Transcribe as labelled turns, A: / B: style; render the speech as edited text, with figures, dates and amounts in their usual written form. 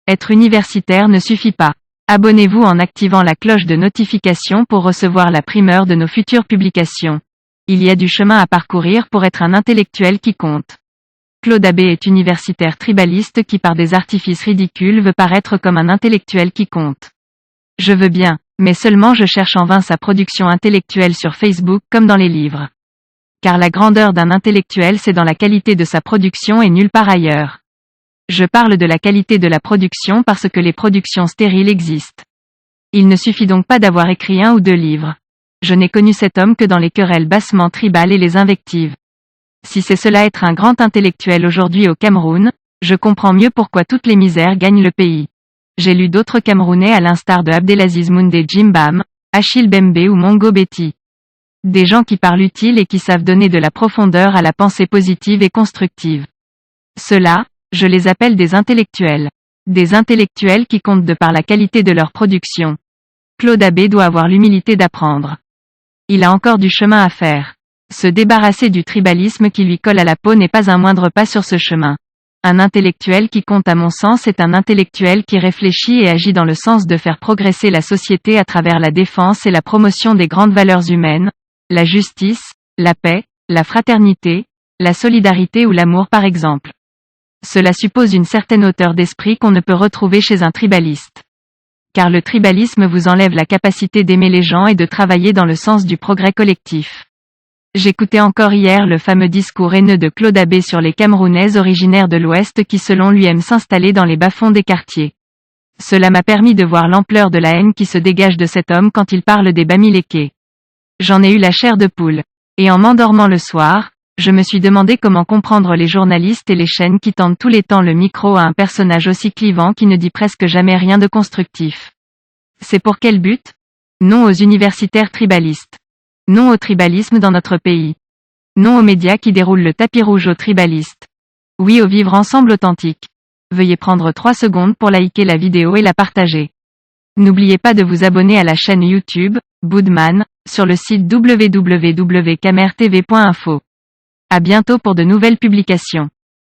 A: Être universitaire ne suffit pas. Abonnez-vous en activant la cloche de notification pour recevoir la primeur de nos futures publications. Il y a du chemin à parcourir pour être un intellectuel qui compte. Claude Abbé est universitaire tribaliste qui par des artifices ridicules veut paraître comme un intellectuel qui compte. Je veux bien, mais seulement je cherche en vain sa production intellectuelle sur Facebook comme dans les livres. Car la grandeur d'un intellectuel c'est dans la qualité de sa production et nulle part ailleurs. Je parle de la qualité de la production parce que les productions stériles existent. Il ne suffit donc pas d'avoir écrit 1 ou 2 livres. Je n'ai connu cet homme que dans les querelles bassement tribales et les invectives. Si c'est cela être un grand intellectuel aujourd'hui au Cameroun, je comprends mieux pourquoi toutes les misères gagnent le pays. J'ai lu d'autres Camerounais à l'instar de Abdelaziz Moundé Djimbam, Achille Bembe ou Mongo Betty. Des gens qui parlent utile et qui savent donner de la profondeur à la pensée positive et constructive. Ceux-là, je les appelle des intellectuels. Des intellectuels qui comptent de par la qualité de leur production. Claude Abbé doit avoir l'humilité d'apprendre. Il a encore du chemin à faire. Se débarrasser du tribalisme qui lui colle à la peau n'est pas un moindre pas sur ce chemin. Un intellectuel qui compte à mon sens est un intellectuel qui réfléchit et agit dans le sens de faire progresser la société à travers la défense et la promotion des grandes valeurs humaines, la justice, la paix, la fraternité, la solidarité ou l'amour par exemple. Cela suppose une certaine hauteur d'esprit qu'on ne peut retrouver chez un tribaliste. Car le tribalisme vous enlève la capacité d'aimer les gens et de travailler dans le sens du progrès collectif. J'écoutais encore hier le fameux discours haineux de Claude Abbé sur les Camerounais originaires de l'Ouest qui selon lui aiment s'installer dans les bas-fonds des quartiers. Cela m'a permis de voir l'ampleur de la haine qui se dégage de cet homme quand il parle des Bamileke. J'en ai eu la chair de poule. Et en m'endormant le soir, je me suis demandé comment comprendre les journalistes et les chaînes qui tendent tous les temps le micro à un personnage aussi clivant qui ne dit presque jamais rien de constructif. C'est pour quel but? Non aux universitaires tribalistes. Non au tribalisme dans notre pays. Non aux médias qui déroulent le tapis rouge aux tribalistes. Oui au vivre ensemble authentique. Veuillez prendre 3 secondes pour liker la vidéo et la partager. N'oubliez pas de vous abonner à la chaîne YouTube, Boudman, sur le site www.camertv.info. À bientôt pour de nouvelles publications.